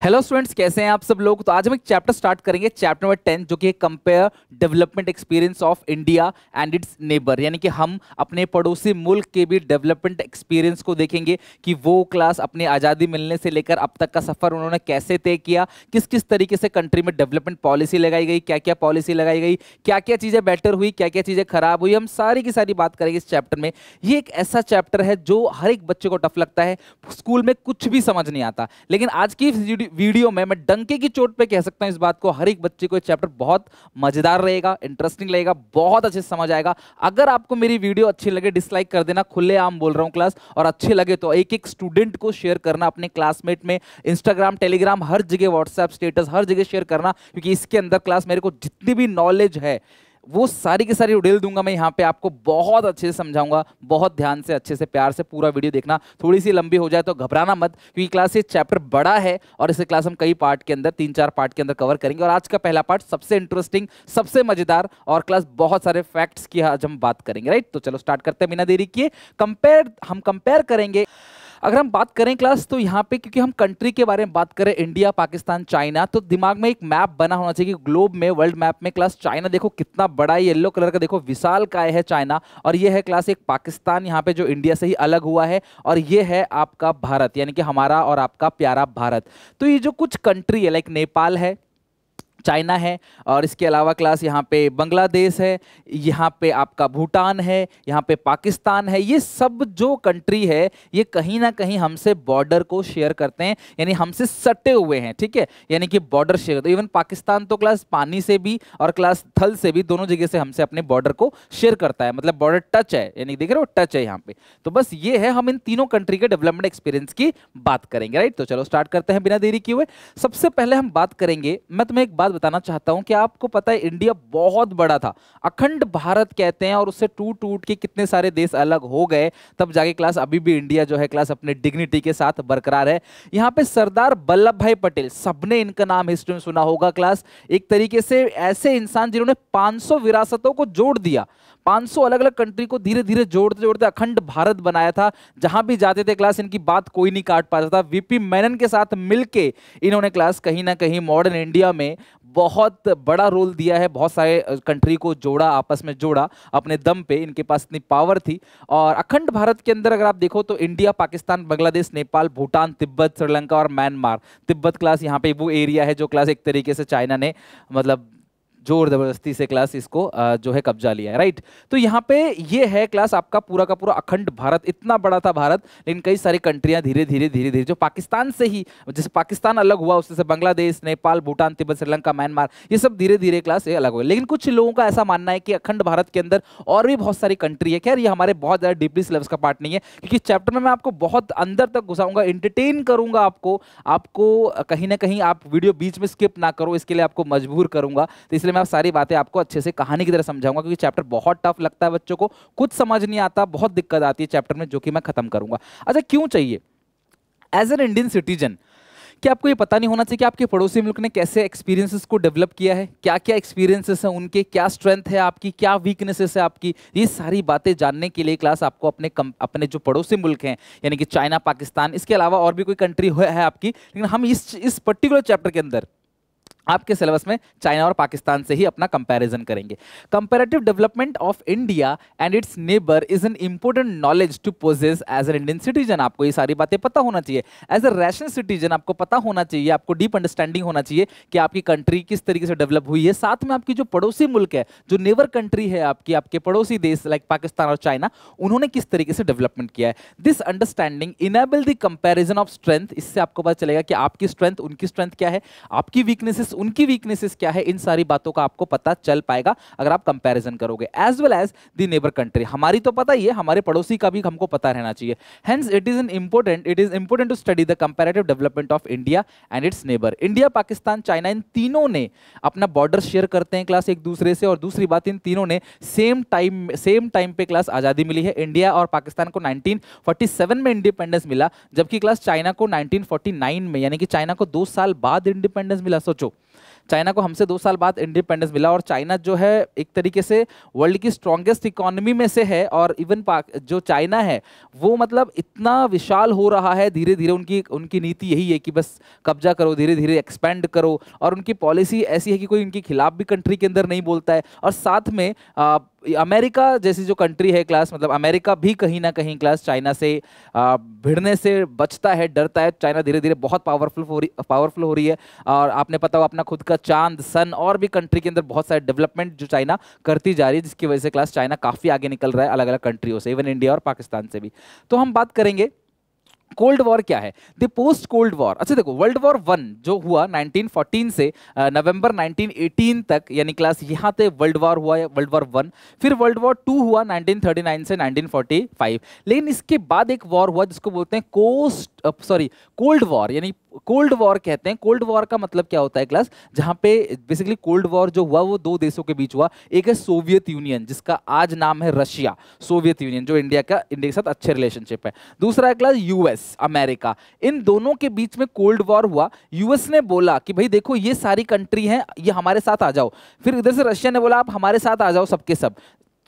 Hello students, कैसे हैं आप सब लोग। तो आज हम एक चैप्टर स्टार्ट करेंगे, चैप्टर नंबर 10, जो कि है compare development experience of India and its neighbour. यानी कि हम अपने पड़ोसी मुल्क के भी डेवलपमेंट एक्सपीरियंस को देखेंगे कि वो क्लास अपनी आज़ादी मिलने से लेकर अब तक का सफ़र उन्होंने कैसे तय किया, किस किस तरीके से कंट्री में डेवलपमेंट पॉलिसी लगाई गई, क्या क्या पॉलिसी लगाई गई, क्या क्या चीज़ें बेटर हुई, क्या क्या चीज़ें खराब हुई। हम सारी की सारी बात करेंगे इस चैप्टर में। ये एक ऐसा चैप्टर है जो हर एक बच्चे को टफ लगता है, स्कूल में कुछ भी समझ नहीं आता, लेकिन आज की वीडियो में मैं डंके की चोट पे कह सकता हूं इस बात को, हर एक बच्चे को ये चैप्टर बहुत मजेदार रहेगा, इंटरेस्टिंग लगेगा, बहुत अच्छे से समझ आएगा। अगर आपको मेरी वीडियो अच्छी लगे डिसलाइक कर देना, खुलेआम बोल रहा हूं क्लास, और अच्छी लगे तो एक एक स्टूडेंट को शेयर करना अपने क्लासमेट में, इंस्टाग्राम, टेलीग्राम, हर जगह, व्हाट्सएप स्टेटस, हर जगह शेयर करना, क्योंकि इसके अंदर क्लास मेरे को जितनी भी नॉलेज है वो सारी की सारी उड़ेल दूंगा मैं यहाँ पे, आपको बहुत अच्छे से समझाऊंगा। बहुत ध्यान से, अच्छे से, प्यार से पूरा वीडियो देखना। थोड़ी सी लंबी हो जाए तो घबराना मत, क्योंकि क्लास ये चैप्टर बड़ा है और इसे क्लास हम कई पार्ट के अंदर, 3-4 पार्ट के अंदर कवर करेंगे। और आज का पहला पार्ट सबसे इंटरेस्टिंग, सबसे मजेदार, और क्लास बहुत सारे फैक्ट्स की आज हम बात करेंगे। राइट, तो चलो स्टार्ट करते हैं बिना देरी किए। हम कंपेयर करेंगे। अगर हम बात करें क्लास, तो यहाँ पे क्योंकि हम कंट्री के बारे में बात करें, इंडिया, पाकिस्तान, चाइना, तो दिमाग में एक मैप बना होना चाहिए कि ग्लोब में, वर्ल्ड मैप में क्लास चाइना देखो कितना बड़ा है, येलो कलर का देखो, विशाल काय है चाइना। और ये है क्लास एक पाकिस्तान यहाँ पे जो इंडिया से ही अलग हुआ है, और ये है आपका भारत, यानी कि हमारा और आपका प्यारा भारत। तो ये जो कुछ कंट्री है, लाइक नेपाल है, चाइना है, और इसके अलावा क्लास यहाँ पे बांग्लादेश है, यहाँ पे आपका भूटान है, यहाँ पे पाकिस्तान है, ये सब जो कंट्री है ये कहीं ना कहीं हमसे बॉर्डर को शेयर करते हैं, यानी हमसे सटे हुए हैं। ठीक है, यानी कि बॉर्डर शेयर। तो इवन पाकिस्तान तो क्लास पानी से भी और क्लास थल से भी, दोनों जगह से हमसे अपने बॉर्डर को शेयर करता है, मतलब बॉर्डर टच है, यानी देख रहे हो टच है यहाँ पे। तो बस ये है, हम इन तीनों कंट्री के डेवलपमेंट एक्सपीरियंस की बात करेंगे। राइट, तो चलो स्टार्ट करते हैं बिना देरी किए हुए। सबसे पहले हम बात करेंगे, मैं तुम्हें एक बात बताना चाहता हूं कि आपको पता है इंडिया बहुत बड़ा था, अखंड भारत कहते हैं, और उससे टूट टूट के कितने सारे देश अलग हो गए, तब जाके क्लास अभी भी इंडिया जो है क्लास अपने डिग्निटी के साथ बरकरार है। यहां पे सरदार वल्लभ भाई पटेल, सबने इनका नाम हिस्ट्री में सुना होगा क्लास, एक तरीके से ऐसे इंसान जिन्होंने 500 विरासतों को जोड़ दिया, 500 अलग अलग कंट्री को धीरे धीरे जोड़ते जोड़ते अखंड भारत बनाया था। जहां भी जाते थे क्लास इनकी बात कोई नहीं काट पाता था। वीपी मेनन के साथ मिलके इन्होंने क्लास कहीं ना कहीं मॉडर्न इंडिया में बहुत बड़ा रोल दिया है, बहुत सारे कंट्री को जोड़ा, आपस में जोड़ा अपने दम पे, इनके पास इतनी पावर थी। और अखंड भारत के अंदर अगर आप देखो तो इंडिया, पाकिस्तान, बांग्लादेश, नेपाल, भूटान, तिब्बत, श्रीलंका और म्यांमार। तिब्बत क्लास यहाँ पे वो एरिया है जो क्लास एक तरीके से चाइना ने मतलब जोर जबरदस्ती से क्लास इसको जो है कब्जा लिया है। राइट, तो यहाँ पे ये है क्लास आपका पूरा का पूरा अखंड भारत। इतना बड़ा था भारत, लेकिन कई सारी कंट्रियां धीरे धीरे धीरे धीरे जो पाकिस्तान से ही, जैसे पाकिस्तान अलग हुआ उससे बांग्लादेश, नेपाल, भूटान, तिब्बत, श्रीलंका, म्यांमार, ये सब धीरे धीरे क्लास ये अलग हुए। लेकिन कुछ लोगों का ऐसा मानना है कि अखंड भारत के अंदर और भी बहुत सारी कंट्री है। खैर ये हमारे बहुत ज्यादा डीपली सिलेबस का पार्ट नहीं है, क्योंकि चैप्टर में मैं आपको बहुत अंदर तक घुसाऊंगा, इंटरटेन करूंगा आपको, कहीं ना कहीं आप वीडियो बीच में स्किप ना करो, इसके लिए आपको मजबूर करूंगा। तो इसलिए मैं सारी बातें आपको अच्छे से कहानी की तरह समझाऊंगा, क्योंकि चैप्टर बहुत टफ लगता है बच्चों को, कुछ समझ नहीं आता, बहुत दिक्कत आती है चैप्टर में, जो कि मैं खत्म करूंगा। अच्छा, क्यों चाहिए एज एन इंडियन सिटीजन? क्या आपको ये पता नहीं होना चाहिए कि आपके पड़ोसी मुल्क ने कैसे एक्सपीरियंसेस को डेवलप किया है, क्या क्या एक्सपीरियंसेस हैं उनके, क्या स्ट्रेंथ है आपकी, क्या वीकनेसेस है आपकी? ये सारी बातें जानने के लिए क्लास आपको अपने जो पड़ोसी मुल्क हैं, यानी कि चाइना, पाकिस्तान, इसके अलावा और भी कोई कंट्री है आपकी, लेकिन हम इस पर्टिकुलर चैप्टर के अंदर आपके सिलेबस में चाइना और पाकिस्तान से ही अपना कंपैरिजन करेंगे। Comparative development of India and its neighbour is an important knowledge to possess as an Indian citizen. आपको ये सारी बातें पता होना चाहिए, एज ए रैशनल सिटीजन आपको पता होना चाहिए, आपको डीप अंडरस्टैंडिंग होना चाहिए कि आपकी कंट्री किस तरीके से डेवलप हुई है, साथ में आपकी जो पड़ोसी मुल्क है, जो नेबर कंट्री है आपकी, आपके पड़ोसी देश लाइक पाकिस्तान और चाइना, उन्होंने किस तरीके से डेवलपमेंट किया है। This understanding enable the comparison of strength. इससे आपको पता चलेगा कि आपकी स्ट्रेंथ उनकी स्ट्रेंथ क्या है, आपकी वीकनेसेस उनकी वीकनेसेस क्या है, इन सारी बातों का आपको पता चल पाएगा अगर आप कंपैरिजन करोगे। As well as the neighbour country, हमारी तो पता ही है, हमारे पड़ोसी का भी हमको पता रहना चाहिए। Hence it is important to study the comparative development of India and its neighbour. India, Pakistan, China, इन तीनों ने अपना बॉर्डर शेयर करते हैं क्लास एक दूसरे से, और दूसरी बात, इन तीनों ने सेम टाइम पे क्लास आजादी मिली है। इंडिया और पाकिस्तान को 1947 में इंडिपेंडेंस मिला, जबकि क्लास चाइना को 1949 में, यानी कि चाइना को 2 साल बाद इंडिपेंडेंस मिला। सोचो, चाइना को हमसे 2 साल बाद इंडिपेंडेंस मिला और चाइना जो है एक तरीके से वर्ल्ड की स्ट्रॉन्गेस्ट इकोनॉमी में से है। और इवन जो चाइना है वो मतलब इतना विशाल हो रहा है धीरे धीरे, उनकी उनकी नीति यही है कि बस कब्जा करो, धीरे धीरे एक्सपेंड करो, और उनकी पॉलिसी ऐसी है कि कोई उनके खिलाफ भी कंट्री के अंदर नहीं बोलता है। और साथ में अमेरिका जैसी जो कंट्री है क्लास, मतलब अमेरिका भी कहीं ना कहीं क्लास चाइना से भिड़ने से बचता है, डरता है। चाइना धीरे धीरे बहुत पावरफुल हो रही है। और आपने पता हो अपना खुद का चांद, सन और भी कंट्री के अंदर बहुत सारे डेवलपमेंट जो चाइना करती जा रही है, जिसकी वजह से क्लास चाइना काफी आगे निकल रहा है अलग अलग कंट्रियों से, इवन इंडिया और पाकिस्तान से भी। तो हम बात करेंगे कोल्ड वॉर क्या है, द पोस्ट कोल्ड वॉर। अच्छा देखो, वर्ल्ड वॉर 1 जो हुआ 1914 से नवंबर 1918 तक, यानी क्लास यहाँ पे वर्ल्ड वॉर हुआ है, वर्ल्ड वॉर 1। फिर वर्ल्ड वॉर 2 हुआ 1939 से 1945। लेकिन इसके बाद एक वॉर हुआ जिसको बोलते हैं कोल्ड वॉर, यानी कोल्ड वॉर कहते हैं। कोल्ड वॉर का मतलब क्या होता है क्लास, जहां पे बेसिकली कोल्ड वॉर जो हुआ वो 2 देशों के बीच हुआ। एक है सोवियत यूनियन, जिसका आज नाम है रशिया, सोवियत यूनियन जो इंडिया के साथ अच्छे रिलेशनशिप है। दूसरा है क्लास यूएस, अमेरिका। इन दोनों के बीच में कोल्ड वॉर हुआ। यूएस ने बोला कि भाई देखो ये सारी कंट्री हैं, ये हमारे साथ आ जाओ। फिर इधर से रशिया ने बोला आप हमारे साथ आ जाओ, सबके सब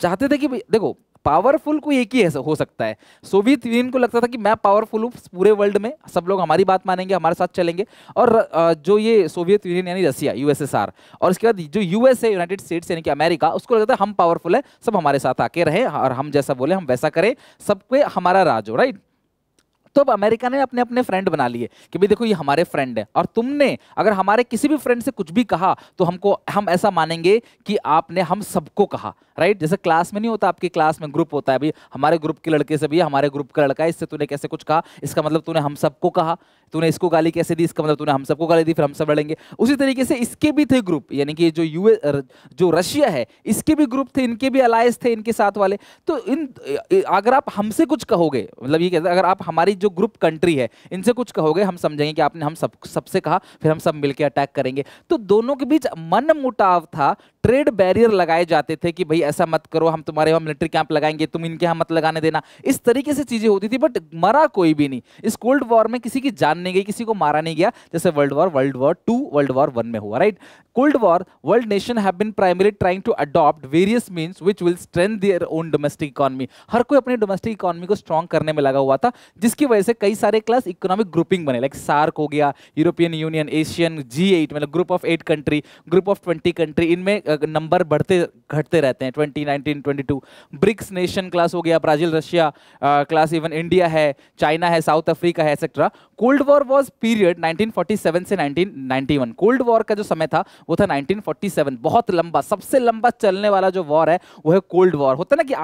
चाहते थे कि देखो पावरफुल कोई एक ही हो सकता है। सोवियत यूनियन को लगता था कि मैं पावरफुल हूँ पूरे वर्ल्ड में, सब लोग हमारी बात मानेंगे, हमारे साथ चलेंगे। और जो ये सोवियत यूनियन यानी रसिया, यूएसएसआर, और इसके बाद जो यूएस है, यूनाइटेड स्टेट्स यानी कि अमेरिका, उसको लगता है हम पावरफुल है, सब हमारे साथ आके रहे और हम जैसा बोले हम वैसा करें, सब पे हमारा राज हो, राइट। तो अब अमेरिका ने अपने अपने फ्रेंड बना लिए कि भाई देखो ये हमारे फ्रेंड है, और तुमने अगर हमारे किसी भी फ्रेंड से कुछ भी कहा तो हम ऐसा मानेंगे कि आपने हम सबको कहा, राइट। जैसे क्लास में नहीं होता, आपकी क्लास में ग्रुप होता है, भाई हमारे ग्रुप के लड़के से भी हमारे ग्रुप का लड़का है, इससे तूने कैसे कुछ कहा, इसका मतलब तूने हम सबको कहा। तूने इसको गाली कैसे दी, इसका मतलब तूने हम सबको गाली दी, फिर हम सब लड़ेंगे। उसी तरीके से इसके भी थे ग्रुप, यानी कि जो रशिया है इसके भी ग्रुप थे, इनके भी अलायंस थे इनके साथ वाले। तो अगर आप हमसे कुछ कहोगे, मतलब ये कहते हैं अगर आप हमारी जो ग्रुप कंट्री है इनसे कुछ कहोगे, हम समझेंगे कि आपने हम सबसे कहा, फिर हम सब मिलकर अटैक करेंगे। तो दोनों के बीच मन मुटाव था, ट्रेड बैरियर लगाए जाते थे कि भाई ऐसा मत करो, हम तुम्हारे वहां मिलिट्री कैंप लगाएंगे, तुम इनके यहां मत लगाने देना, इस तरीके से चीजें होती थी। बट मरा कोई भी नहीं इस कोल्ड वॉर में, किसी की जान नहीं गई, किसी को मारा नहीं गया, जैसे वर्ल्ड वॉर 2, वर्ल्ड वॉर 1 में हुआ, right. Cold war world nation have been primary trying to adopt various means which will strengthen their own domestic economy. हर कोई अपनी डोमेस्टिक इकोनॉमी को स्ट्रांग करने में लगा हुआ था, जिसकी वजह से कई सारे क्लास इकोनॉमिक ग्रुपिंग बने, लाइक सार्क हो गया, यूरोपियन यूनियन, एशियन, G8 मतलब group of 8 country, group of 20 country, इनमें नंबर बढ़ते घटते रहते हैं, 20, 19, 22। ब्रिक्स नेशन क्लास हो गया, Brazil, Russia class, even India है, चाइना है, साउथ अफ्रीका है, etcetera. Cold war was period 1947 से 1991। कोल्ड वॉर का जो समय था वो था 1947, बहुत लंबा, सबसे लंबा चलने वाला जो वॉर है वो है कोल्ड वॉर। होता है ना कि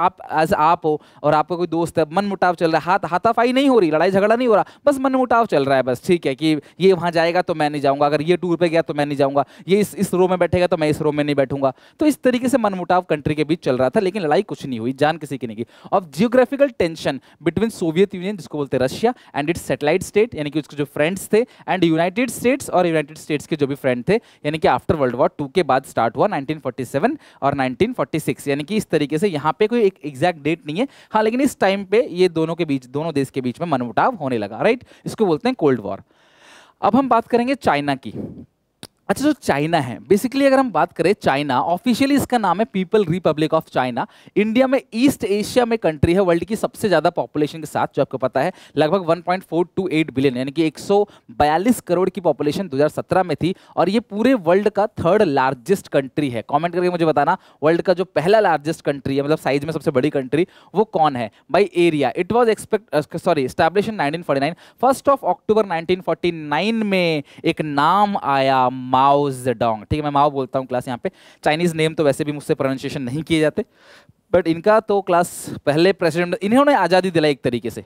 आप हो और आपका कोई दोस्त है, मन मुटाव चल रहा है, हाथापाई नहीं हो रही, लड़ाई झगड़ा नहीं हो रहा, बस मन मुटाव चल रहा है, बस ठीक है कि ये वहां जाएगा तो मैं नहीं जाऊंगा, अगर ये टूर पे गया तो मैं नहीं जाऊंगा, ये इस रो में बैठेगा तो मैं इस रो में नहीं बैठूंगा। तो इस तरीके से मनमुटाव कंट्री के बीच चल रहा था, लेकिन लड़ाई कुछ नहीं हुई, जान किसी की नहीं गई। अब geographical tension between Soviet union, जिसको बोलते हैं Russia, and it's satellite state, यानी कि उसके जो फ्रेंड्स थे, एंड यूनाइटेड स्टेट्स, और यूनाइटेड स्टेट्स के जो भी फ्रेंड थे, यानी कि आफ्टर वर्ल्ड वॉर 2 के बाद स्टार्ट हुआ 1947 और 1946। यानी कि इस तरीके से यहाँ पे कोई एक एग्जैक्ट डेट नहीं है, हाँ, लेकिन इस टाइम पे ये दोनों देश के बीच में मनमुटाव होने लगा, राइट। इसको बोलते हैं कोल्ड वॉर। अब हम बात करेंगे चाइना की। अच्छा, जो चाइना है, बेसिकली अगर हम बात करें चाइना, ऑफिशियली इसका नाम है people republic of China. India में ईस्ट एशिया में कंट्री है, वर्ल्ड की सबसे ज्यादा पॉपुलेशन के साथ, जो आपको पता है लगभग 1.428 बिलियन, यानी कि 142 करोड़ की पॉपुलेशन 2017 में थी, और ये पूरे वर्ल्ड का 3rd लार्जेस्ट कंट्री है। कमेंट करके मुझे बताना वर्ल्ड का जो पहला लार्जेस्ट कंट्री है, मतलब साइज में सबसे बड़ी कंट्री, वो कौन है by area. It was establish in 1949। 1 अक्टूबर 1949 में एक नाम आया, माओ जेडोंग, ठीक है, मैं माओ बोलता हूँ क्लास यहाँ पे, चाइनीज नेम तो वैसे भी मुझसे प्रोनाउंसिएशन नहीं किए जाते, बट इनका तो क्लास पहले प्रेसिडेंट, इन्होंने आज़ादी दिलाई एक तरीके से।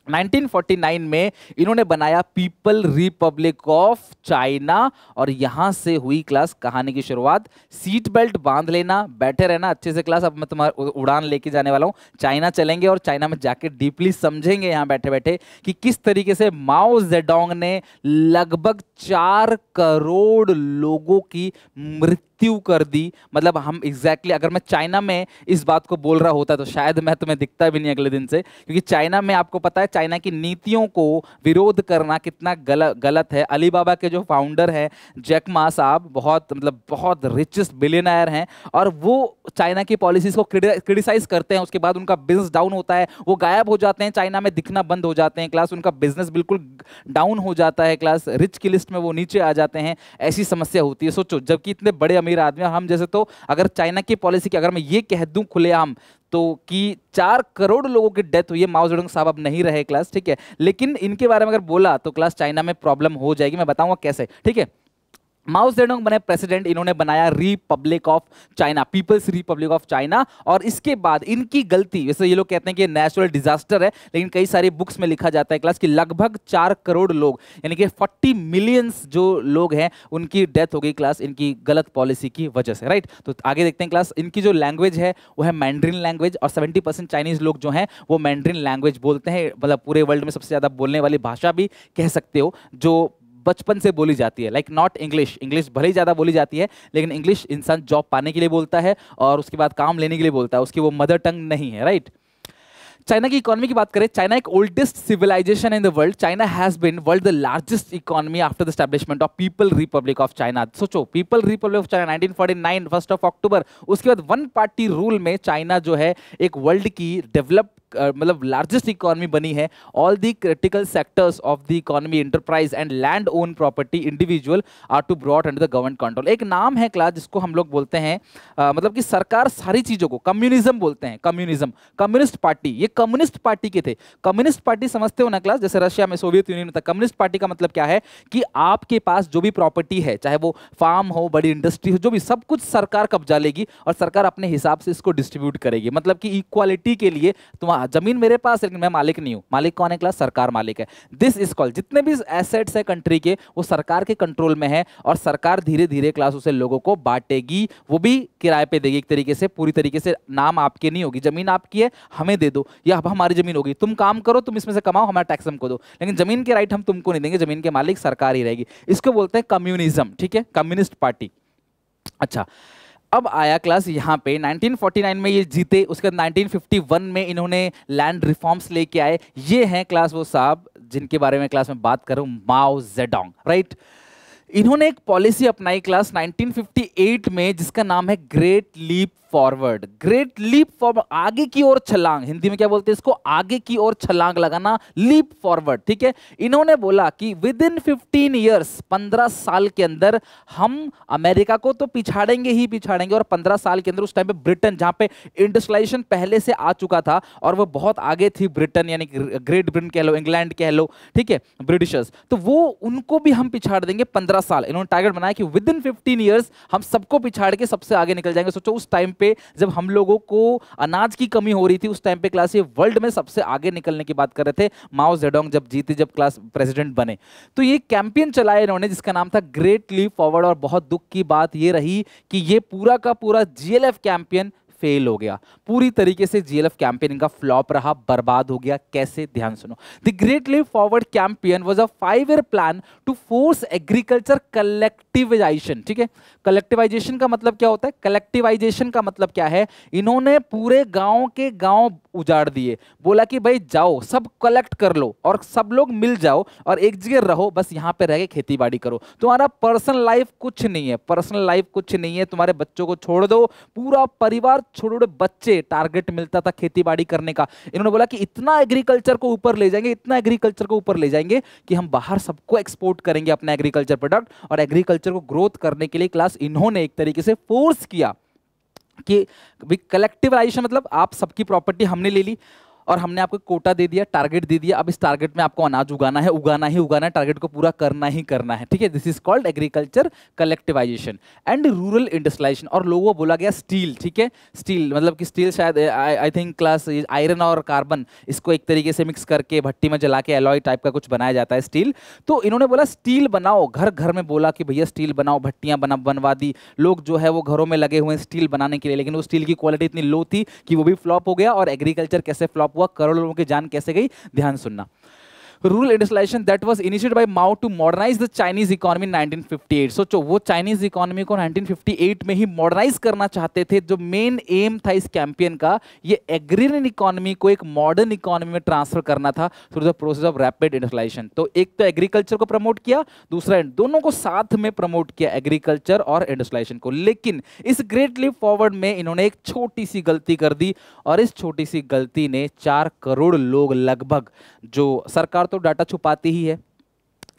1949 में इन्होंने बनाया पीपल रिपब्लिक ऑफ चाइना, और यहां से हुई क्लास कहानी की शुरुआत। सीट बेल्ट बांध लेना, बैठे रहना अच्छे से क्लास। अब मैं तुम्हारा उड़ान लेके जाने वाला हूं, चाइना चलेंगे और चाइना में जाके डीपली समझेंगे यहां बैठे बैठे कि किस तरीके से माओ जेडोंग ने लगभग 4 करोड़ लोगों की मृत्यु मृत्यु कर दी। मतलब हम एग्जैक्टली अगर मैं चाइना में इस बात को बोल रहा होता तो शायद मैं तुम्हें दिखता भी नहीं अगले दिन से, क्योंकि चाइना में आपको पता है चाइना की नीतियों को विरोध करना कितना गलत है। अलीबाबा के जो फाउंडर है जैक मा साहब, बहुत मतलब बहुत रिचेस्ट बिलियनर हैं, और वो चाइना की पॉलिसीज को क्रिटिसाइज करते हैं, उसके बाद उनका बिजनेस डाउन होता है, वो गायब हो जाते हैं, चाइना में दिखना बंद हो जाते हैं क्लास, उनका बिजनेस बिल्कुल डाउन हो जाता है क्लास, रिच की लिस्ट में वो नीचे आ जाते हैं। ऐसी समस्या होती है। सोचो, जबकि इतने बड़े अमीर आदमी हम जैसे, तो अगर चाइना की पॉलिसी की अगर मैं ये कह दूं खुलेआम तो कि 4 करोड़ लोगों की डेथ हुई है, माओ जेडुंग साहब अब नहीं रहे क्लास, ठीक है, लेकिन इनके बारे में अगर बोला तो क्लास चाइना में प्रॉब्लम हो जाएगी। मैं बताऊंगा कैसे, ठीक है। माओ जेडुंग बने प्रेसिडेंट, इन्होंने बनाया republic of China, people's republic of China, और इसके बाद इनकी गलती, वैसे ये लोग कहते हैं कि नेचुरल डिजास्टर है, लेकिन कई सारी बुक्स में लिखा जाता है क्लास कि लगभग 4 करोड़ लोग यानी कि 40 मिलियंस जो लोग हैं उनकी डेथ हो गई क्लास इनकी गलत पॉलिसी की वजह से, राइट। तो आगे देखते हैं क्लास। इनकी जो लैंग्वेज है वो है मैंड्रिन लैंग्वेज, और 70% चाइनीज लोग जो हैं वो मैंड्रिन लैंग्वेज बोलते हैं, मतलब पूरे वर्ल्ड में सबसे ज्यादा बोलने वाली भाषा भी कह सकते हो, जो बचपन से बोली जाती है। लाइक नॉट इंग्लिश, इंग्लिश भले ही ज़्यादा बोली जाती है, लेकिन इंग्लिश इंसान जॉब पाने के लिए बोलता है और उसके बाद काम लेने के लिए बोलता है, उसकी वो मदर टंग नहीं है, राइट। चाइना की इकोनॉमी की बात करें, चाइना एक oldest civilisation in the world. China has been world the largest economy after the establishment of people republic of China. सोचो, people republic of China 1949 1 October, उसके बाद वन पार्टी रूल में China जो है एक वर्ल्ड की develop मतलब largest economy बनी है। All the critical sectors of the economy, enterprise and land own property individual are to brought under the government control. एक नाम है क्लास जिसको हम लोग बोलते हैं मतलब कि सरकार सारी चीजों को, कम्युनिज्म बोलते हैं, कम्युनिज्म, कम्युनिस्ट पार्टी। ये कम्युनिस्ट पार्टी के थे। कम्युनिस्ट पार्टी समझते हो ना क्लास, जैसे रशिया में, सोवियत यूनियन में था। कम्युनिस्ट पार्टी का मतलब क्या है कि आपके पास जो भी प्रॉपर्टी है, चाहे वो फार्म हो, बड़ी इंडस्ट्री हो, जो भी, सब कुछ सरकार कब्जा लेगी और सरकार अपने हिसाब से इसको डिस्ट्रीब्यूट करेगी। मतलब कि इक्वालिटी के लिए तुम्हारा जमीन मेरे पास है लेकिन मैं मालिक नहीं हूं। मालिक कौन है क्लास? सरकार मालिक है। दिस इज कॉल्ड, जितने भी एसेट्स है कंट्री के वो सरकार के कंट्रोल में है और सरकार धीरे धीरे क्लास उसे लोगों को बांटेगी, वो भी किराए पे देगी एक तरीके से, पूरी तरीके से नाम आपके नहीं होगी। जमीन आपकी है, हमें दे दो, या अब हमारी जमीन होगी, तुम काम करो, तुम इसमें से कमाओ, हमारा टैक्स हमको दो, लेकिन जमीन के राइट हम तुमको नहीं देंगे, जमीन के मालिक सरकार ही रहेगी। इसको बोलते हैं कम्युनिज्म, ठीक है, कम्युनिस्ट पार्टी। अच्छा, अब आया क्लास यहाँ पे 1949 में ये जीते, उसके बाद 1951 में इन्होंने लैंड रिफॉर्म्स लेके आए। ये हैं क्लास वो साहब जिनके बारे में क्लास में बात करूं, माओ जेडोंग, राइट। इन्होंने एक पॉलिसी अपनाई क्लास 1958 में जिसका नाम है great leap forward. Great leap forward, आगे की ओर छलांग, हिंदी में क्या बोलते हैं इसको, आगे की ओर छलांग लगाना, लीप फॉरवर्ड, ठीक है। इन्होंने बोला कि विद इन 15 ईयर्स, 15 साल के अंदर हम अमेरिका को तो पिछाड़ेंगे ही पिछाड़ेंगे, और 15 साल के अंदर, उस टाइम पे ब्रिटेन, जहां पे इंडस्ट्रियलाइजेशन पहले से आ चुका था और वो बहुत आगे थी, ब्रिटेन यानी ग्रेट ब्रिटेन कह लो, इंग्लैंड कह लो, ठीक है, ब्रिटिशर्स, तो वो उनको भी हम पिछाड़ देंगे 15 साल। इन्होंने टारगेट बनाया कि विद इन 15 ईयर्स हम सबको पिछाड़ के सबसे आगे निकल जाएंगे। सोचो उस टाइम पे जब हम लोगों को अनाज की कमी हो रही थी, उस टाइम पे क्लास ये वर्ल्ड में सबसे आगे निकलने की बात कर रहे थे। माओ जेडोंग जब जीते, जब क्लास प्रेसिडेंट बने, तो ये कैंपेन चलाया इन्होंने जिसका नाम था ग्रेट लीप फॉरवर्ड। और बहुत दुख की बात ये रही कि ये पूरा का पूरा जीएलएफ कैंपेन फेल हो गया, पूरी तरीके से जीएलएफ कैंपेन इनका फ्लॉप रहा, बर्बाद हो गया। कैसे? ध्यान सुनो। The great leap forward campaign was a 5-year plan to force agriculture collectivisation, ठीक है। कलेक्टिवाइजेशन का मतलब क्या होता है? कलेक्टिवाइजेशन का मतलब क्या है? इन्होंने पूरे गांव के गांव उजाड़ दिए, बोला कि भाई जाओ सब कलेक्ट कर लो और सब लोग मिल जाओ और एक जगह रहो, बस यहाँ पे रह के खेती बाड़ी करो, तुम्हारा पर्सनल लाइफ कुछ नहीं है, पर्सनल लाइफ कुछ नहीं है, तुम्हारे बच्चों को छोड़ दो, पूरा परिवार छोटे बच्चे, टारगेट मिलता था खेती बाड़ी करने का। इन्होंने बोला कि इतना एग्रीकल्चर को ऊपर ले जाएंगे, इतना एग्रीकल्चर को ऊपर ले जाएंगे कि हम बाहर सबको एक्सपोर्ट करेंगे अपना एग्रीकल्चर प्रोडक्ट। और एग्रीकल्चर को ग्रोथ करने के लिए क्लास इन्होंने एक तरीके से फोर्स किया कि कलेक्टिवाइजेशन, मतलब आप सबकी प्रॉपर्टी हमने ले ली और हमने आपको कोटा दे दिया, टारगेट दे दिया, अब इस टारगेट में आपको अनाज उगाना है, उगाना ही उगाना है, टारगेट को पूरा करना ही करना है, ठीक है। This is called agriculture collectivisation and rural industrialisation. और लोगों को बोला गया स्टील, ठीक है, स्टील मतलब कि स्टील शायद आई थिंक क्लास आयरन और कार्बन, इसको एक तरीके से मिक्स करके भट्टी में जला के एलॉय टाइप का कुछ बनाया जाता है स्टील। तो इन्होंने बोला स्टील बनाओ, घर घर में बोला कि भैया स्टील बनाओ, भट्टियां बनवा दी, लोग जो है वो घरों में लगे हुए हैं स्टील बनाने के लिए, लेकिन वो स्टील की क्वालिटी इतनी लो थी कि वो भी फ्लॉप हो गया। और एग्रीकल्चर कैसे फ्लॉप हुआ, करोड़ों लोगों की जान कैसे गई, ध्यान सुनना। Rural industrialisation that was initiated by Mao to modernise the Chinese economy in 1958। सोचो वो चाइनीज इकोनॉमी को 1958 में ही मॉडर्नाइज करना चाहते थे। जो मेन एम था इस कैंपेन का, ये एग्रीरियन इकोनॉमी को एक मॉडर्न इकोनॉमी में ट्रांसफर करना था through the process of rapid industrialisation. तो एक तो एग्रीकल्चर को प्रमोट किया, दूसरा दोनों को साथ में प्रमोट किया, एग्रीकल्चर और इंडस्ट्रियलाइजेशन को। लेकिन इस ग्रेट लीप फॉरवर्ड में इन्होंने एक छोटी सी गलती कर दी, और इस छोटी सी गलती ने 4 करोड़ लोग लगभग, जो सरकार तो डाटा छुपाती ही है,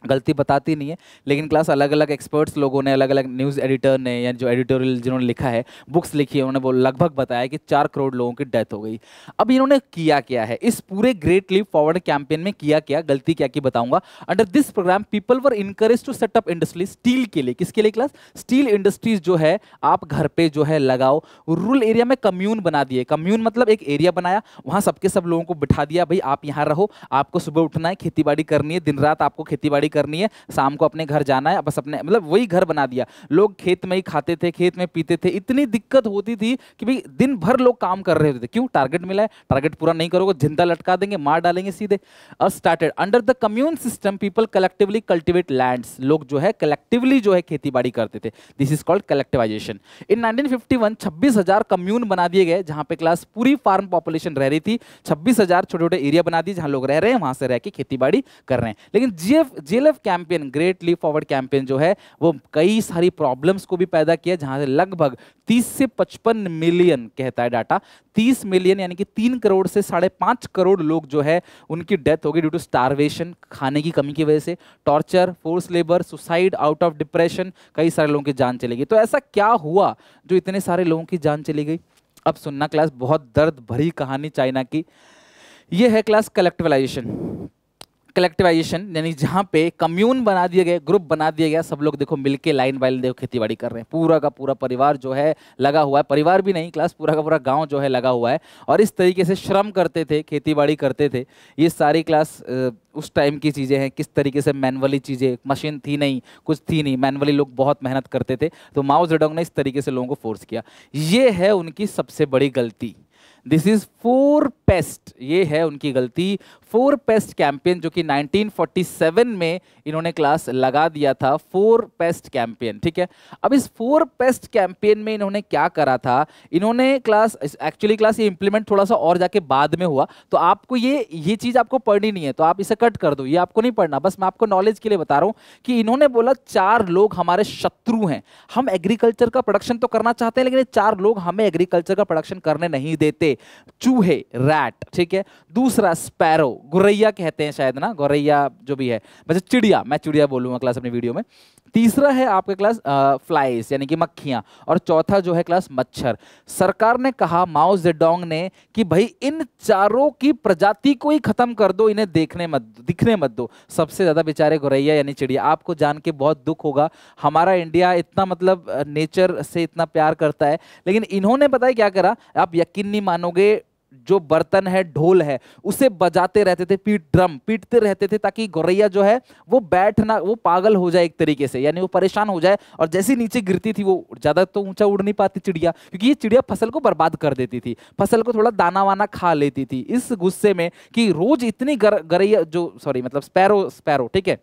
गलती बताती नहीं है, लेकिन क्लास अलग अलग एक्सपर्ट्स लोगों ने, अलग अलग न्यूज़ एडिटर ने या जो एडिटोरियल जिन्होंने लिखा है, बुक्स लिखी है, उन्होंने वो लगभग बताया कि 4 करोड़ लोगों की डेथ हो गई। अब इन्होंने किया क्या है इस पूरे ग्रेट लीप फॉरवर्ड कैंपेन में, किया क्या, गलती क्या की बताऊंगा। Under this programme people were encourage to set up industry steel के लिए। किसके लिए क्लास? स्टील इंडस्ट्रीज जो है आप घर पे जो है लगाओ। रूरल एरिया में कम्यून बना दिए, कम्यून मतलब एक एरिया बनाया, वहां सबके सब लोगों को बिठा दिया, भाई आप यहाँ रहो, आपको सुबह उठना है, खेती बाड़ी करनी है, दिन रात आपको खेती बाड़ी करनी है, शाम को अपने घर जाना है, बस अपने मतलब वही घर बना दिया। लोग खेत में ही खाते थे, खेत में पीते थे। इतनी दिक्कत होती थी कि भाई दिन भर लोग काम कर रहे होते थे। क्यों? टारगेट मिला है, टारगेट पूरा नहीं करोगे जिंदा लटका देंगे, मार डालेंगे सीधे। और started under the commune system people collectively cultivate lands. लोग जो है कलेक्टिवली जो है खेती बाड़ी करते थे। This is called collectivisation. In 1951 26,000 commune बना दिए गए, जहां पे क्लास पूरी फार्म पॉपुलेशन रह रही थी। 26,000 छोटे छोटे एरिया बना दिए जहां लोग रह रहे हैं, वहां से रह के खेती बाड़ी कर रहे हैं। लेकिन JLF campaign, great leap forward campaign जो है, वो कई सारी प्रॉब्लम्स को भी पैदा किया, जहां से लगभग 30 से 55 मिलियन कहता है डाटा, 30 मिलियन यानी कि 3 करोड़ से 5.5 करोड़ लोग जो है उनकी डेथ हो गई ड्यू टू स्टारवेशन, खाने की कमी की वजह से, torture, force labour, suicide out of depression, कई सारे लोगों की जान चली गई। तो ऐसा क्या हुआ जो इतने सारे लोगों की जान चली गई? अब सुनना क्लास, बहुत दर्द भरी कहानी चाइना की। यह है क्लास कलेक्टिवलाइजेशन। कलेक्टिवाइजेशन यानी जहाँ पे कम्यून बना दिए गए, ग्रुप बना दिया गया, सब लोग देखो मिलके लाइन बाय लाइन देखो खेतीबाड़ी कर रहे हैं, पूरा का पूरा परिवार जो है लगा हुआ है, परिवार भी नहीं क्लास, पूरा का पूरा गांव जो है लगा हुआ है, और इस तरीके से श्रम करते थे, खेतीबाड़ी करते थे। ये सारी क्लास उस टाइम की चीज़ें हैं, किस तरीके से मैनुअली चीज़ें, मशीन थी नहीं, कुछ थी नहीं, मैनुअली लोग बहुत मेहनत करते थे। तो माओ जेडोंग ने इस तरीके से लोगों को फोर्स किया। ये है उनकी सबसे बड़ी गलती। दिस इज 4 पेस्ट, ये है उनकी गलती। 4 पेस्ट कैंपेन जो कि 1947 में इन्होंने क्लास लगा दिया था, 4 पेस्ट कैंपेन, ठीक है। अब इस 4 पेस्ट कैंपेन में इन्होंने क्या करा था, इन्होंने क्लास एक्चुअली क्लास ये इंप्लीमेंट थोड़ा सा और जाके बाद में हुआ, तो आपको ये चीज आपको पढ़नी नहीं है, तो आप इसे कट कर दो, ये आपको नहीं पढ़ना, बस मैं आपको नॉलेज के लिए बता रहा हूं कि इन्होंने बोला 4 लोग हमारे शत्रु हैं, हम एग्रीकल्चर का प्रोडक्शन तो करना चाहते हैं, लेकिन ये 4 लोग हमें एग्रीकल्चर का प्रोडक्शन करने नहीं देते। चूहे, रैट, ठीक है। दूसरा स्पैरो, गौरैया कहते हैं शायद ना, गौरैया जो भी है, वैसे चिड़िया, मैं चिड़िया बोलूंगा क्लास अपनी वीडियो में। तीसरा है आपके क्लास फ्लाइज यानी कि मक्खियां, और चौथा जो है क्लास मच्छर। सरकार ने कहा, माओ जेडोंग ने, कि भाई इन चारों की प्रजाति को ही खत्म कर दो, इन्हें दिखने मत दो। सबसे ज्यादा बेचारे गौरैया यानी चिड़िया, आपको जान के बहुत दुख होगा, हमारा इंडिया इतना मतलब नेचर से इतना प्यार करता है, लेकिन इन्होंने पता है क्या करा, आप यकीन नहीं मानोगे, जो बर्तन है, ढोल है, उसे बजाते रहते थे, ड्रम पीटते रहते थे, ताकि गौरैया जो है वो बैठना, वो पागल हो जाए एक तरीके से, यानी वो परेशान हो जाए, और जैसे नीचे गिरती थी, वो ज्यादा तो ऊंचा उड़ नहीं पाती चिड़िया, क्योंकि ये चिड़िया फसल को बर्बाद कर देती थी, फसल को थोड़ा दाना वाना खा लेती थी, इस गुस्से में कि रोज इतनी गौरैया जो मतलब स्पैरो, ठीक है,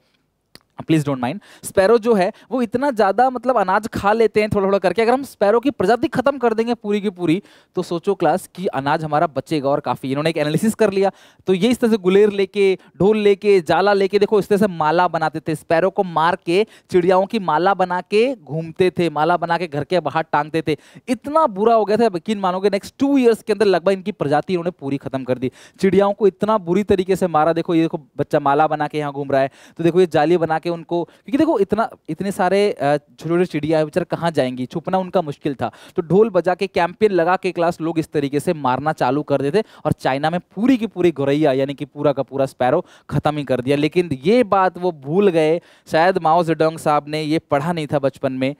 प्लीज डोंट माइंड, स्पैरो जो है वो इतना ज्यादा मतलब अनाज खा लेते हैं थोड़ा थोड़ा करके, अगर हम स्पैरो की प्रजाति खत्म कर देंगे पूरी की पूरी, तो सोचो क्लास कि अनाज हमारा बचेगा और काफी। इन्होंने एक एनालिसिस कर लिया, तो ये इस तरह से गुलेर लेके, ढोल लेके, जाला लेके, देखो इस तरह से माला बनाते थे, स्पैरो को मार के चिड़ियाओं की माला बना के घूमते थे, माला बना के घर के बाहर टांगते थे। इतना बुरा हो गया था, यकीन मानोगे नेक्स्ट 2 ईयर्स के अंदर लगभग इनकी प्रजाति इन्होंने पूरी खत्म कर दी। चिड़ियाओं को इतना बुरी तरीके से मारा, देखो ये देखो बच्चा माला बना के यहाँ घूम रहा है, तो देखो ये जाली बना के उनको, क्योंकि देखो इतने सारे छोटे छोटे चिड़िया बेचारे कहाँ जाएंगी, छुपना उनका मुश्किल था, तो ढोल बजा के कैंपेन लगा के क्लास लोग इस तरीके से मारना चालू कर देते, और चाइना में पूरी की पूरी गौरैया यानी कि पूरा का पूरा स्पैरो खत्म ही कर दिया। लेकिन ये बात वो भूल गए, शायद माओ जेडोंग साहब ने ये पढ़ा नहीं था बचपन में,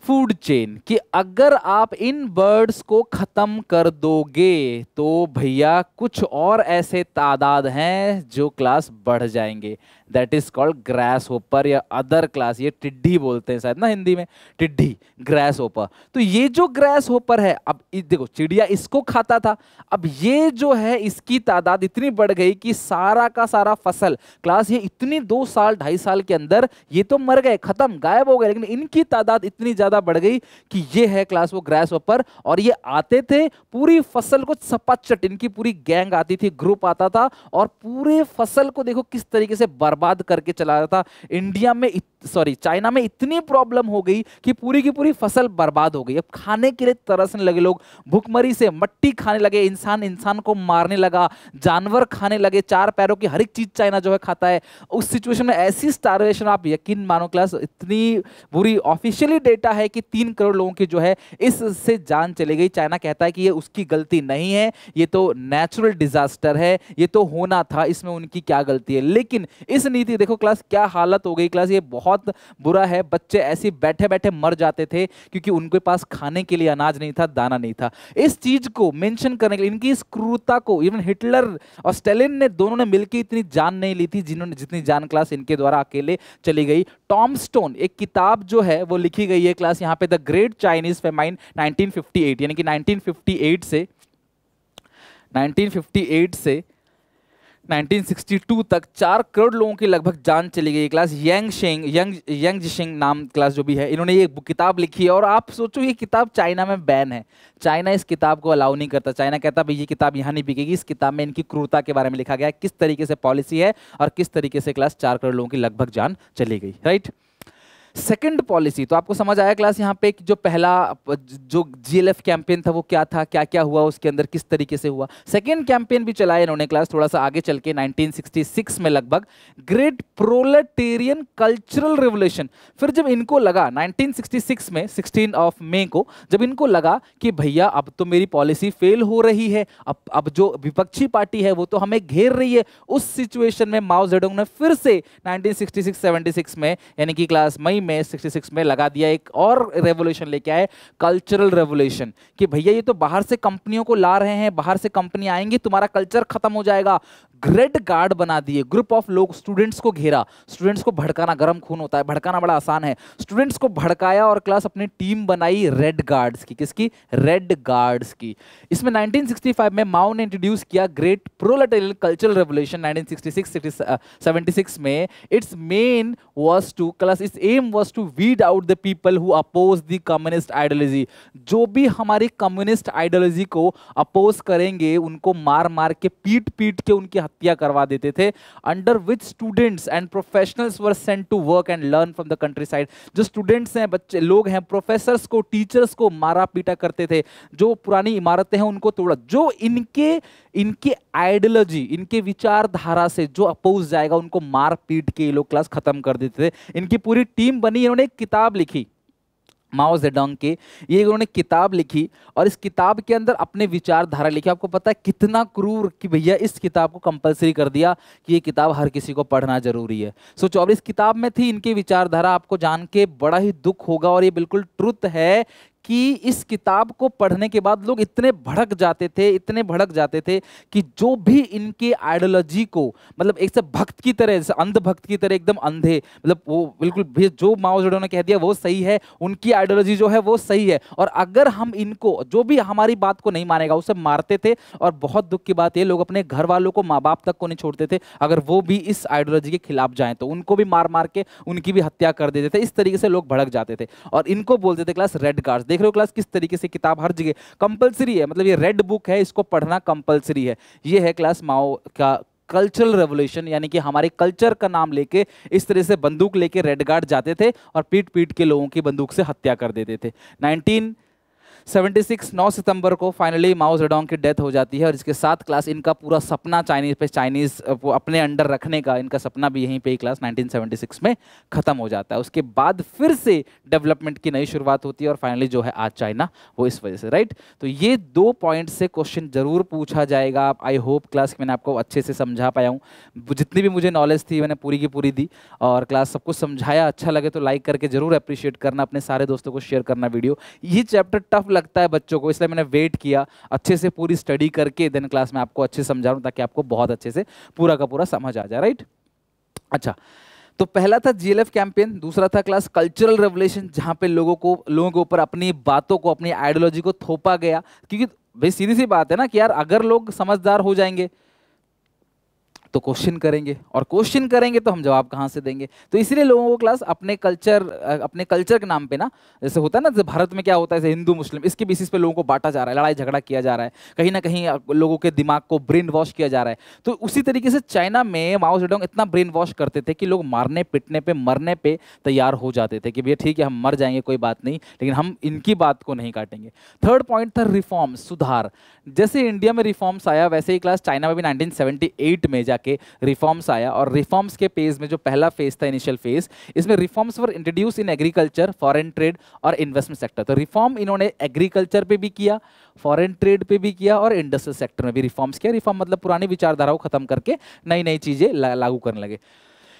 फूड चेन, कि अगर आप इन बर्ड्स को खत्म कर दोगे तो भैया कुछ और ऐसे तादाद हैं जो क्लास बढ़ जाएंगे। That is called grass hopper या अदर क्लास, ये टिड्डी बोलते हैं शायद ना हिंदी में, टिड्डी, ग्रास होपर। तो ये जो ग्रास होपर है, अब देखो चिड़िया इसको खाता था, अब ये जो है इसकी तादाद इतनी बढ़ गई कि सारा का सारा फसल क्लास, ये इतनी 2 साल 2.5 साल के अंदर ये तो मर गए, खत्म, गायब हो गए, लेकिन इनकी तादाद इतनी ज्यादा बढ़ गई कि ये है क्लास वो ग्रास होपर। और ये आते थे पूरी फसल को सपाचट, इनकी पूरी गैंग आती थी, ग्रुप आता था और पूरे फसल को देखो किस तरीके से बर्बाद करके चला रहा था। इंडिया में चाइना में इतनी प्रॉब्लम हो गई कि पूरी की पूरी फसल बर्बाद हो गई। अब खाने के लिए तरसने लगे लोग, भूखमरी से मट्टी खाने लगे, इंसान इंसान को मारने लगा, जानवर खाने लगे, 4 पैरों की हर एक चीज चाइना जो है खाता है। उस सिचुएशन में ऐसी स्टारवेशन, आप यकीन मानो क्लास, इतनी बुरी, ऑफिशियली डेटा है कि 3 करोड़ लोगों की जो है इससे जान चली गई। चाइना कहता है कि ये उसकी गलती नहीं है, ये तो नेचुरल डिजास्टर है, ये तो होना था, इसमें उनकी क्या गलती है। लेकिन इस नीति देखो क्लास क्या हालत हो गई क्लास, ये बहुत बुरा है। बच्चे ऐसे बैठे बैठे मर जाते थे क्योंकि उनके पास खाने के लिए अनाज नहीं था, दाना नहीं था। इस चीज को मेंशन करने के लिए, इनकी इस क्रूरता को इवन हिटलर और स्टालिन ने दोनों ने मिलकर इतनी जान नहीं ली थी जिन्होंने, जितनी जान क्लास इनके द्वारा अकेले चली गई। टॉम स्टोन एक किताब जो है वो लिखी गई है क्लास यहाँ पे, द ग्रेट चाइनीज फेमाइन 1958, यानी कि 1958 से 1962 तक 4 करोड़ लोगों की लगभग जान चली गई क्लास। यंग जिशिंग नाम क्लास जो भी है, इन्होंने ये किताब लिखी है। और आप सोचो ये किताब चाइना में बैन है, चाइना इस किताब को अलाउ नहीं करता। चाइना कहता भाई ये किताब यहाँ नहीं बिकेगी। इस किताब में इनकी क्रूरता के बारे में लिखा गया है, किस तरीके से पॉलिसी है और किस तरीके से क्लास 4 करोड़ लोगों की लगभग जान चली गई, राइट। सेकंड पॉलिसी तो आपको समझ आया क्लास यहाँ पे कि जो पहला जो जीएलएफ कैंपेन था वो क्या था, क्या क्या हुआ उसके अंदर, किस तरीके से हुआ। सेकंड कैंपेन भी चलाया इन्होंने क्लास थोड़ा सा आगे चल के 1966 में लगभग, ग्रेट प्रोलेटेरियन कल्चरल रिवोल्यूशन। फिर जब इनको लगा 1966 में 16 मई को, जब इनको लगा कि भैया अब तो मेरी पॉलिसी फेल हो रही है, अब जो विपक्षी पार्टी है वो तो हमें घेर रही है, उस सिचुएशन में माओ जेडोंग ने फिर से 1966-76 में यानी कि क्लास मई में 66 में लगा दिया, एक और रेवोल्यूशन लेके आए, कल्चरल रेवोल्यूशन, कि भैया ये तो बाहर से कंपनियों को ला रहे हैं, बाहर से कंपनी आएंगी, तुम्हारा कल्चर खत्म हो जाएगा। रेड गार्ड बना दिए, ग्रुप ऑफ लोग स्टूडेंट्स को घेरा। स्टूडेंट्स को भड़काना, गर्म खून होता है, भड़काना बड़ा आसान है। स्टूडेंट्स को भड़काया और क्लास अपनी टीम बनाई रेड गार्ड्स की। किसकी? रेड गार्ड्स की। इसमें 1965 में माओ ने इंट्रोड्यूस किया ग्रेट प्रोलेटेरियन कल्चरल रेवोल्यूशन 1966-76 में। Its main was to class, its aim was to weed out the people who oppose the communist ideology. जो भी हमारी कम्युनिस्ट आइडियोलॉजी को अपोज करेंगे उनको मार मार के, पीट पीट के उनकी हत्या करवा देते थे। Under which students and professionals were sent to work and learn from the countryside. जो स्टूडेंट्स हैं, बच्चे लोग हैं, प्रोफेसर्स को, टीचर्स को मारा पीटा करते थे। जो पुरानी इमारतें हैं उनको तोड़ा। जो इनके आइडियोलॉजी, इनके विचारधारा से जो अपोज जाएगा उनको मार पीट के ये लोग क्लास खत्म कर देते थे। इनकी पूरी टीम बनी, इन्होंने एक किताब लिखी माओ जेडोंग के, ये इन्होंने किताब लिखी और इस किताब के अंदर अपने विचारधारा लिखी। आपको पता है कितना क्रूर कि भैया इस किताब को कंपलसरी कर दिया कि ये किताब हर किसी को पढ़ना जरूरी है। सोचो, अब इस किताब में थी इनकी विचारधारा, आपको जान के बड़ा ही दुख होगा और ये बिल्कुल ट्रुथ है कि इस किताब को पढ़ने के बाद लोग इतने भड़क जाते थे कि जो भी इनके आइडियोलॉजी को, मतलब एक से भक्त की तरह, जैसे अंध भक्त की तरह एकदम अंधे, मतलब वो बिल्कुल भी जो माओ जेडोंग ने कह दिया वो सही है, उनकी आइडियोलॉजी जो है वो सही है, और अगर हम इनको, जो भी हमारी बात को नहीं मानेगा उसे मारते थे। और बहुत दुख की बात ये, लोग अपने घर वालों को, माँ बाप तक को नहीं छोड़ते थे, अगर वो भी इस आइडियोलॉजी के खिलाफ जाएं तो उनको भी मार मार के उनकी भी हत्या कर देते थे। इस तरीके से लोग भड़क जाते थे और इनको बोलते थे क्लास रेड गार्ड्स। देख रहे हो क्लास किस तरीके से किताब हर जगह कंपलसरी है, मतलब ये रेड बुक है, इसको पढ़ना कंपलसरी है। ये है क्लास माओ का कल्चरल रेवोल्यूशन, यानी कि हमारे कल्चर का नाम लेके इस तरह से बंदूक लेके रेड गार्ड जाते थे और पीट पीट के लोगों की बंदूक से हत्या कर देते थे। 1976 9 सितंबर को फाइनली माओ जेडोंग की डेथ हो जाती है और इसके साथ क्लास इनका पूरा सपना चाइनीज अपने अंडर रखने का, इनका सपना भी यहीं पे क्लास 1976 में खत्म हो जाता है। उसके बाद फिर से डेवलपमेंट की नई शुरुआत होती है और फाइनली जो है आज चाइना, वो इस वजह से, राइट। तो ये 2 पॉइंट से क्वेश्चन जरूर पूछा जाएगा। आई होप क्लास मैंने आपको अच्छे से समझा पाया हूँ, जितनी भी मुझे नॉलेज थी मैंने पूरी की पूरी दी और क्लास सबको समझाया। अच्छा लगे तो लाइक करके जरूर अप्रिशिएट करना, अपने सारे दोस्तों को शेयर करना वीडियो। ये चैप्टर टफ लगता है बच्चों को, इसलिए मैंने वेट किया अच्छे से पूरी स्टडी करके देन क्लास में आपको अच्छे से समझा रहा हूं ताकि आपको बहुत अच्छे से पूरा का पूरा समझ आ जाए, राइट। अच्छा, तो पहला था जीएलएफ कैंपेन, दूसरा था क्लास कल्चरल रेवोल्यूशन, जहां पे लोगों के ऊपर अपनी बातों को, अपनी आइडियोलॉजी को थोपा गया। क्योंकि भाई सीधी सी बात है ना कि यार अगर लोग समझदार हो जाएंगे तो क्वेश्चन करेंगे, और क्वेश्चन करेंगे तो हम जवाब कहाँ से देंगे। तो इसीलिए लोगों को क्लास अपने कल्चर के नाम पे ना, जैसे होता है ना, जैसे भारत में क्या होता है, जैसे हिंदू मुस्लिम, इसके बेसिस पे लोगों को बांटा जा रहा है, लड़ाई झगड़ा किया जा रहा है, कहीं ना कहीं लोगों के दिमाग को ब्रेन वॉश किया जा रहा है। तो उसी तरीके से चाइना में माओ जेडोंग इतना ब्रेन वॉश करते थे कि लोग मारने पिटने पे मरने पे तैयार हो जाते थे कि भैया ठीक है हम मर जाएंगे कोई बात नहीं, लेकिन हम इनकी बात को नहीं काटेंगे। थर्ड पॉइंट था रिफॉर्म, सुधार। जैसे इंडिया में रिफॉर्म्स आया वैसे ही क्लास चाइना में भी 1978 में जाके रिफॉर्म्स आया, और रिफॉर्म्स के पेज में जो पहला फेज था, इनिशियल फेज, इसमें reforms were introduce in agriculture, foreign trade और इन्वेस्टमेंट सेक्टर। तो रिफॉर्म इन्होंने एग्रीकल्चर पे भी किया, फॉरेन ट्रेड पे भी किया और इंडस्ट्रियल सेक्टर में भी रिफॉर्म्स किया। रिफॉर्म मतलब पुरानी विचारधारा को खत्म करके नई नई चीजें लागू करने लगे।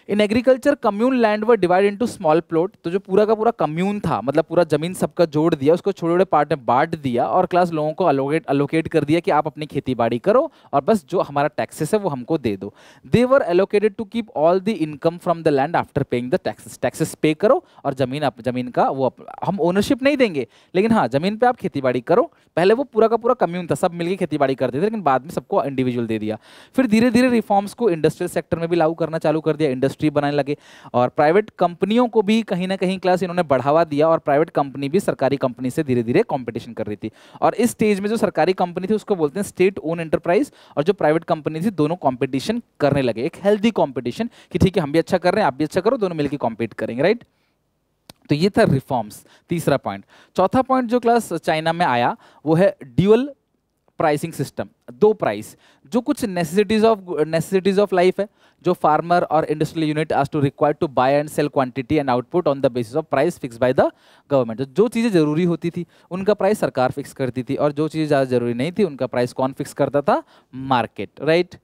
In agriculture commune land were divide into small plot. तो जो पूरा का पूरा कम्यून था, मतलब पूरा जमीन सबका जोड़ दिया, उसको छोटे छोटे पार्ट में बांट दिया, और क्लास लोगों को अलोकेट कर दिया कि आप अपनी खेती बाड़ी करो और बस जो हमारा टैक्सेस है वो हमको दे दो। They were allocated to keep all the income from the land after paying the taxes. Taxes pay करो और जमीन का वो हम ओनरशिप नहीं देंगे, लेकिन हाँ जमीन पे आप खेती बाड़ी करो। पहले वो पूरा का पूरा कम्यून था, सब मिलकर खेती बाड़ी करते थे, लेकिन बाद में सबको इंडिविजुअल दे दिया। फिर धीरे धीरे रिफॉर्म्स को इंडस्ट्रियल सेक्टर में भी लागू करना चालू कर दिया, इंडस्ट्री बनाने लगे, और प्राइवेट कंपनियों को भी कहीं ना कहीं क्लास इन्होंने बढ़ावा दिया, और प्राइवेट कंपनी भी सरकारी कंपनी से धीरे धीरे कंपटीशन कर रही थी। और इस स्टेज में जो सरकारी कंपनी थी उसको बोलते हैं स्टेट ओन एंटरप्राइज, और जो प्राइवेट कंपनी थी दोनों कंपटीशन करने लगे, एक हेल्दी कंपटीशन कि ठीक है हम भी अच्छा कर रहे हैं आप भी अच्छा करो, दोनों मिलकर कॉम्पीट करेंगे, राइट। तो ये था रिफॉर्म्स, तीसरा पॉइंट। चौथा पॉइंट जो क्लास चाइना में आया वो है ड्यूअल प्राइसिंग सिस्टम, दो प्राइस। जो कुछ नेसेसिटीज ऑफ लाइफ है, जो फार्मर और industrial unit are to required to buy and sell quantity and output on the basis of price fix by the government. जो चीज़ें जरूरी होती थी उनका प्राइस सरकार फिक्स करती थी, और जो चीज़ें ज़्यादा जरूरी नहीं थी उनका प्राइस कौन फिक्स करता था, मार्केट, राइट।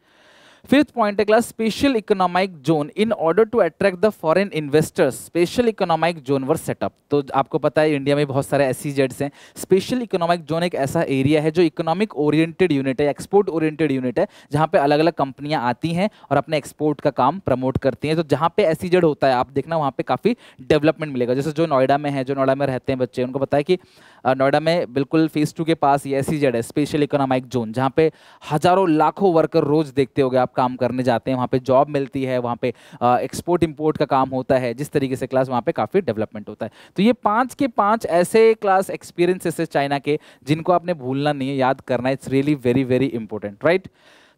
फिफ्थ पॉइंट है class special economic zone. In order to attract the foreign investors special economic zone were set up. तो आपको पता है इंडिया में बहुत सारे SEZs हैं। स्पेशल इकोनॉमिक जोन एक ऐसा एरिया है जो इकोनॉमिक ओरिएंटेड यूनिट है, एक्सपोर्ट ओरिएंटेड यूनिट है, जहाँ पे अलग अलग कंपनियां आती हैं और अपने एक्सपोर्ट का काम प्रमोट करती हैं। तो जहाँ पे SEZ होता है आप देखना वहाँ पे काफ़ी डेवलपमेंट मिलेगा। जैसे जो नोएडा में है, जो नोएडा में रहते हैं बच्चे, उनको पता है कि नोएडा में बिल्कुल फेज 2 के पास ये SEZ है, स्पेशल इकोनॉमिक जोन, जहाँ पे हजारों लाखों वर्कर रोज देखते होगे आप काम करने जाते हैं, वहाँ पे जॉब मिलती है, वहाँ पे एक्सपोर्ट इंपोर्ट का काम होता है, जिस तरीके से क्लास वहाँ पे काफ़ी डेवलपमेंट होता है। तो ये 5 के 5 ऐसे क्लास एक्सपीरियंसेस है चाइना के जिनको आपने भूलना नहीं है, याद करना है। It's really very very important, right.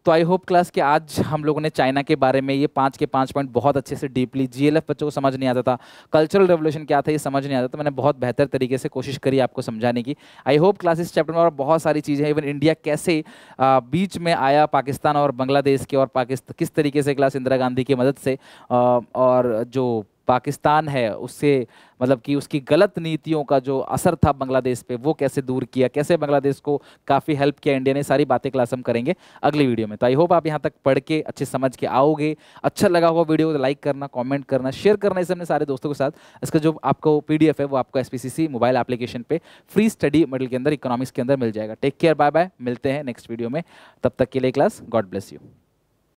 तो आई होप क्लास कि आज हम लोगों ने चाइना के बारे में ये 5 के 5 पॉइंट बहुत अच्छे से डीपली, GLF बच्चों को समझ नहीं आता था, कल्चरल रेवोल्यूशन क्या था ये समझ नहीं आता था, मैंने बहुत बेहतर तरीके से कोशिश करी आपको समझाने की। आई होप क्लास इस चैप्टर में और बहुत सारी चीज़ें, इवन इंडिया कैसे बीच में आया पाकिस्तान और बांग्लादेश के, और पाकिस्तान किस तरीके से क्लास इंदिरा गांधी की मदद से, और जो पाकिस्तान है उससे मतलब कि उसकी गलत नीतियों का जो असर था बांग्लादेश पे वो कैसे दूर किया, कैसे बांग्लादेश को काफ़ी हेल्प किया इंडिया ने, सारी बातें क्लास हम करेंगे अगली वीडियो में। तो आई होप आप यहाँ तक पढ़ के अच्छे समझ के आओगे। अच्छा लगा होगा वीडियो को तो लाइक करना, कमेंट करना, शेयर करना इसे अपने सारे दोस्तों के साथ। इसका जो आपको PDF है वो आपको SPCC मोबाइल एप्लीकेशन पे फ्री स्टडी मॉड्यूल के अंदर, इकोनॉमिक्स के अंदर मिल जाएगा। टेक केयर, बाय बाय, मिलते हैं नेक्स्ट वीडियो में। तब तक के लिए क्लास, गॉड ब्लेस यू।